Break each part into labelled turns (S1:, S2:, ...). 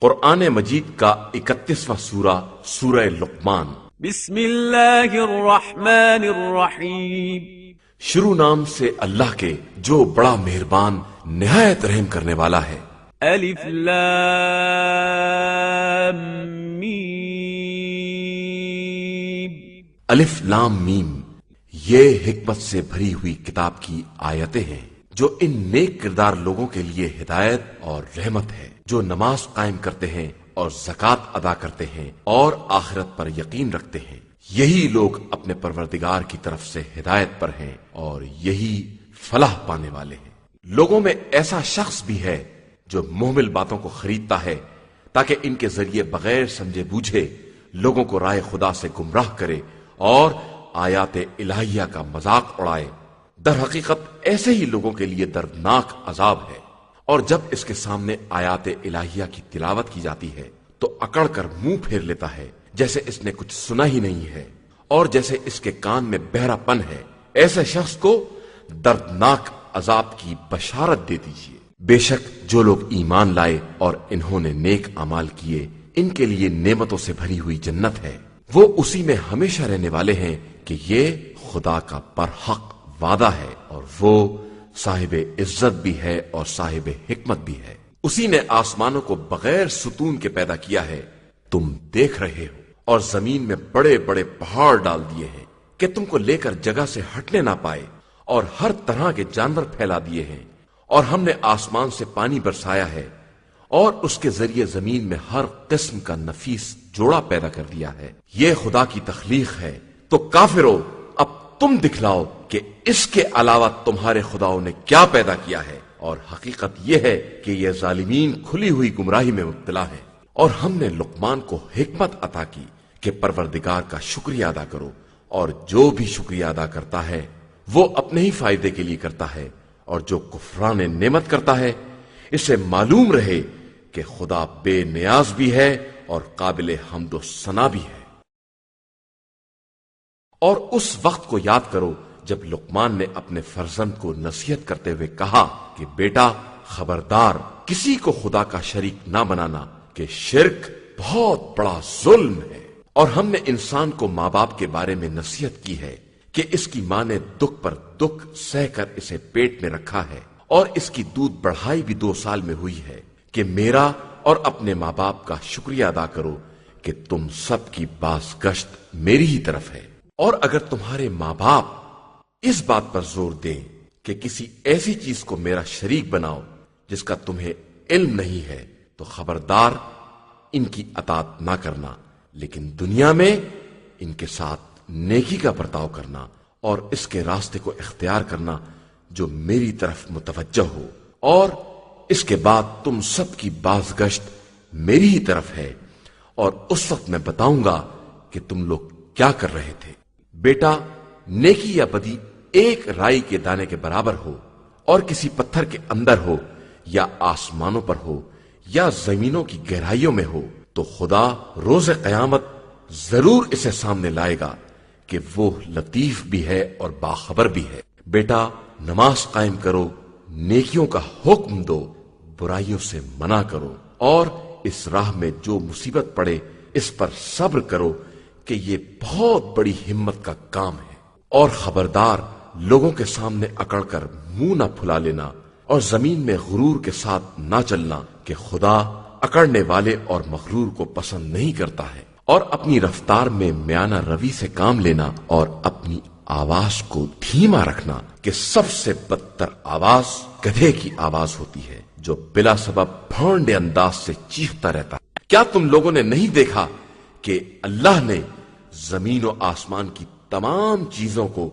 S1: قرآن مجید کا 31واں سورہ سورہ لقمان۔
S2: بسم اللہ الرحمن الرحیم۔
S1: شروع نام سے اللہ کے جو بڑا مہربان نہایت رحم کرنے والا ہے۔
S2: الف لام میم۔
S1: الف لام میم، یہ حکمت سے بھری ہوئی کتاب کی آیتیں ہیں جو ان نیک کردار لوگوں کے لیے ہدایت اور رحمت ہے جو نماز قائم کرتے ہیں اور زکوٰۃ ادا کرتے ہیں اور آخرت پر یقین رکھتے ہیں۔ یہی لوگ اپنے پروردگار کی طرف سے ہدایت پر ہیں اور یہی فلاح پانے والے ہیں۔ لوگوں میں ایسا شخص بھی ہے جو محمل باتوں کو خریدتا ہے تاکہ ان کے ذریعے بغیر سمجھے بوجھے لوگوں کو رائے خدا سے گمراہ کرے اور آیات الہیہ کا مذاق اڑائے۔ در حقیقت ایسے ہی لوگوں کے لیے دردناک عذاب ہے، اور جب اس کے سامنے آیات الہیہ کی تلاوت کی جاتی ہے تو اکڑ کر منہ پھیر لیتا ہے جیسے اس نے کچھ سنا ہی نہیں ہے اور جیسے اس کے کان میں بہرا پن ہے۔ ایسے شخص کو دردناک عذاب کی بشارت دے دیجیے۔ بے شک جو لوگ ایمان لائے اور انہوں نے نیک اعمال کیے، ان کے لیے نعمتوں سے بھری ہوئی جنت ہے، وہ اسی میں ہمیشہ رہنے والے ہیں کہ یہ خدا کا برحق وعدہ ہے، اور وہ صاحب عزت بھی ہے اور صاحب حکمت بھی ہے۔ اسی نے آسمانوں کو بغیر ستون کے پیدا کیا ہے، تم دیکھ رہے ہو، اور زمین میں بڑے بڑے پہاڑ ڈال دیے ہیں کہ تم کو لے کر جگہ سے ہٹنے نہ پائے، اور ہر طرح کے جانور پھیلا دیے ہیں، اور ہم نے آسمان سے پانی برسایا ہے اور اس کے ذریعے زمین میں ہر قسم کا نفیس جوڑا پیدا کر دیا ہے۔ یہ خدا کی تخلیق ہے، تو کافرو اب تم دکھلاؤ کہ اس کے علاوہ تمہارے خداؤں نے کیا پیدا کیا ہے، اور حقیقت یہ ہے کہ یہ ظالمین کھلی ہوئی گمراہی میں مبتلا ہیں۔ اور ہم نے لقمان کو حکمت عطا کی کہ پروردگار کا شکریہ ادا کرو، اور جو بھی شکریہ ادا کرتا ہے وہ اپنے ہی فائدے کے لیے کرتا ہے، اور جو کفران نعمت کرتا ہے اسے معلوم رہے کہ خدا بے نیاز بھی ہے اور قابل حمد و ثنا بھی ہے۔ اور اس وقت کو یاد کرو جب لقمان نے اپنے فرزند کو نصیحت کرتے ہوئے کہا کہ بیٹا خبردار، کسی کو خدا کا شریک نہ بنانا کہ شرک بہت بڑا ظلم ہے۔ اور ہم نے انسان کو ماں باپ کے بارے میں نصیحت کی ہے کہ اس کی ماں نے دکھ پر دکھ سہ کر اسے پیٹ میں رکھا ہے، اور اس کی دودھ بڑھائی بھی 2 سال میں ہوئی ہے، کہ میرا اور اپنے ماں باپ کا شکریہ ادا کرو کہ تم سب کی باز گشت میری ہی طرف ہے۔ اور اگر تمہارے ماں باپ اس بات پر زور دیں کہ کسی ایسی چیز کو میرا شریک بناؤ جس کا تمہیں علم نہیں ہے، تو خبردار ان کی اطاعت نہ کرنا، لیکن دنیا میں ان کے ساتھ نیکی کا برتاؤ کرنا اور اس کے راستے کو اختیار کرنا جو میری طرف متوجہ ہو، اور اس کے بعد تم سب کی بازگشت میری ہی طرف ہے، اور اس وقت میں بتاؤں گا کہ تم لوگ کیا کر رہے تھے۔ بیٹا نیکی یا بدی ایک رائی کے دانے کے برابر ہو، اور کسی پتھر کے اندر ہو یا آسمانوں پر ہو یا زمینوں کی گہرائیوں میں ہو، تو خدا روز قیامت ضرور اسے سامنے لائے گا کہ وہ لطیف بھی ہے اور باخبر بھی ہے۔ بیٹا نماز قائم کرو، نیکیوں کا حکم دو، برائیوں سے منع کرو، اور اس راہ میں جو مصیبت پڑے اس پر صبر کرو کہ یہ بہت بڑی ہمت کا کام ہے۔ اور خبردار لوگوں کے سامنے اکڑ کر منہ نہ پھلا لینا، اور زمین میں غرور کے ساتھ نہ چلنا کہ خدا اکڑنے والے اور مغرور کو پسند نہیں کرتا ہے۔ اور اپنی رفتار میں میانہ روی سے کام لینا، اور اپنی آواز کو دھیما رکھنا کہ سب سے بدتر آواز گدھے کی آواز ہوتی ہے جو بلا سبب بھونڈے انداز سے چیختا رہتا ہے۔ کیا تم لوگوں نے نہیں دیکھا کہ اللہ نے زمین و آسمان کی تمام چیزوں کو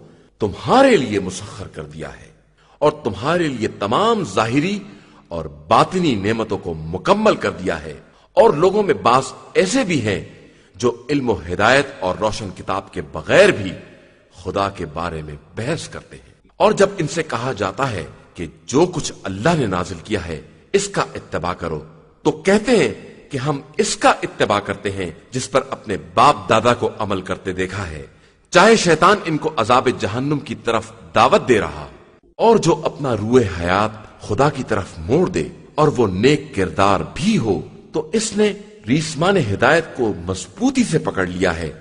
S1: تمہارے لیے مسخر کر دیا ہے، اور تمہارے لیے تمام ظاہری اور باطنی نعمتوں کو مکمل کر دیا ہے؟ اور لوگوں میں بعض ایسے بھی ہیں جو علم و ہدایت اور روشن کتاب کے بغیر بھی خدا کے بارے میں بحث کرتے ہیں، اور جب ان سے کہا جاتا ہے کہ جو کچھ اللہ نے نازل کیا ہے اس کا اتباع کرو، تو کہتے ہیں کہ ہم اس کا اتباع کرتے ہیں جس پر اپنے باپ دادا کو عمل کرتے دیکھا ہے، چاہے شیطان ان کو عذاب جہنم کی طرف دعوت دے رہا۔ اور جو اپنا روح حیات خدا کی طرف موڑ دے اور وہ نیک کردار بھی ہو تو اس نے ریسمان ہدایت کو مضبوطی سے پکڑ لیا ہے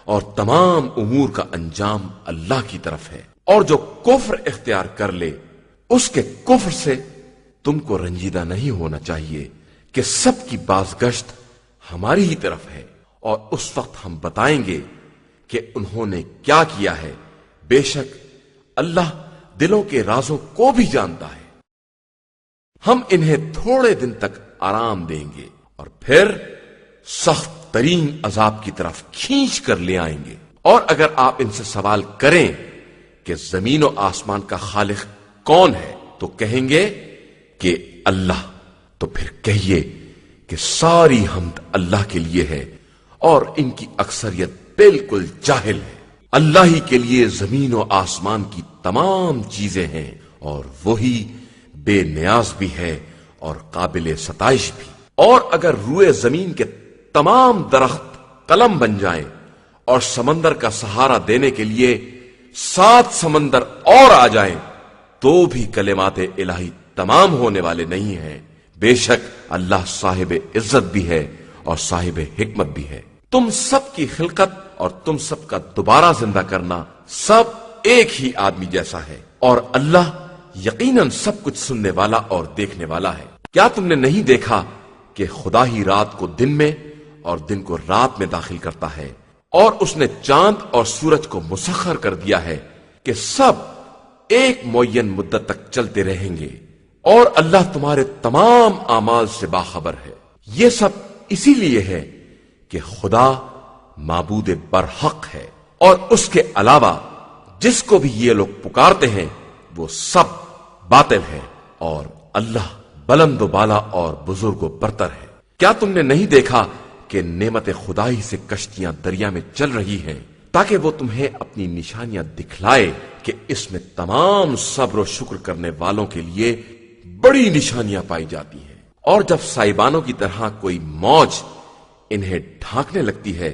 S1: اور تمام امور کا انجام اللہ کی طرف ہے۔ اور جو کفر اختیار کر لے اس کے کفر سے تم کو رنجیدہ نہیں ہونا چاہیے کہ سب کی بازگشت ہماری ہی طرف ہے، اور اس وقت ہم بتائیں گے کہ انہوں نے کیا کیا ہے۔ بے شک اللہ دلوں کے رازوں کو بھی جانتا ہے۔ ہم انہیں تھوڑے دن تک آرام دیں گے اور پھر سخت ترین عذاب کی طرف کھینچ کر لے آئیں گے۔ اور اگر آپ ان سے سوال کریں کہ زمین و آسمان کا خالق کون ہے تو کہیں گے کہ اللہ، تو پھر کہیے کہ ساری حمد اللہ کے لیے ہے اور ان کی اکثریت بالکل جاہل ہے۔ اللہ ہی کے لیے زمین و آسمان کی تمام چیزیں ہیں اور وہی بے نیاز بھی ہے اور قابل ستائش بھی۔ اور اگر روئے زمین کے تمام درخت قلم بن جائیں اور سمندر کا سہارا دینے کے لیے 7 سمندر اور آ جائیں تو بھی کلمات الہی تمام ہونے والے نہیں ہیں۔ بے شک اللہ صاحب عزت بھی ہے اور صاحب حکمت بھی ہے۔ تم سب کی خلقت اور تم سب کا دوبارہ زندہ کرنا سب ایک ہی آدمی جیسا ہے، اور اللہ یقیناً سب کچھ سننے والا اور دیکھنے والا ہے۔ کیا تم نے نہیں دیکھا کہ خدا ہی رات کو دن میں اور دن کو رات میں داخل کرتا ہے، اور اس نے چاند اور سورج کو مسخر کر دیا ہے کہ سب ایک معین مدت تک چلتے رہیں گے، اور اللہ تمہارے تمام اعمال سے باخبر ہے۔ یہ سب اسی لیے ہے کہ خدا معبود برحق ہے، اور اس کے علاوہ جس کو بھی یہ لوگ پکارتے ہیں وہ سب باطل ہے، اور اللہ بلند و بالا اور بزرگ و برتر ہے۔ کیا تم نے نہیں دیکھا کہ نعمت خدائی سے کشتیاں دریا میں چل رہی ہیں تاکہ وہ تمہیں اپنی نشانیاں دکھلائے کہ اس میں تمام صبر و شکر کرنے والوں کے لیے بڑی نشانیاں پائی جاتی ہیں۔ اور جب سائبانوں کی طرح کوئی موج انہیں ڈھانکنے لگتی ہے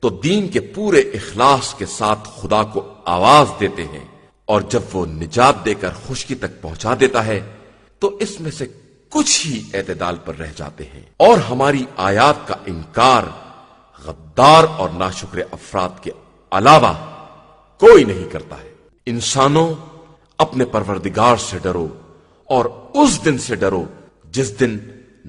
S1: تو دین کے پورے اخلاص کے ساتھ خدا کو آواز دیتے ہیں، اور جب وہ نجات دے کر خشکی تک پہنچا دیتا ہے تو اس میں سے کچھ ہی اعتدال پر رہ جاتے ہیں، اور ہماری آیات کا انکار غدار اور ناشکر افراد کے علاوہ کوئی نہیں کرتا ہے۔ انسانوں، اپنے پروردگار سے ڈرو اور اس دن سے ڈرو جس دن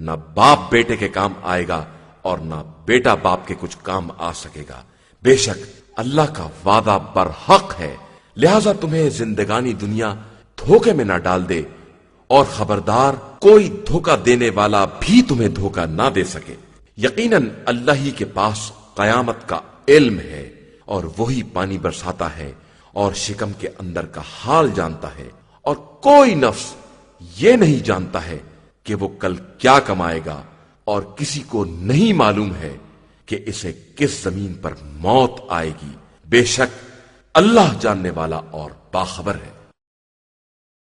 S1: نہ باپ بیٹے کے کام آئے گا اور نہ بیٹا باپ کے کچھ کام آ سکے گا۔ بے شک اللہ کا وعدہ برحق ہے، لہذا تمہیں زندگانی دنیا دھوکے میں نہ ڈال دے، اور خبردار کوئی دھوکہ دینے والا بھی تمہیں دھوکہ نہ دے سکے۔ یقیناً اللہ ہی کے پاس قیامت کا علم ہے، اور وہی پانی برساتا ہے اور شکم کے اندر کا حال جانتا ہے، اور کوئی نفس یہ نہیں جانتا ہے کہ وہ کل کیا کمائے گا، اور کسی کو نہیں معلوم ہے کہ اسے کس زمین پر موت آئے گی۔ بے شک اللہ جاننے والا اور باخبر ہے۔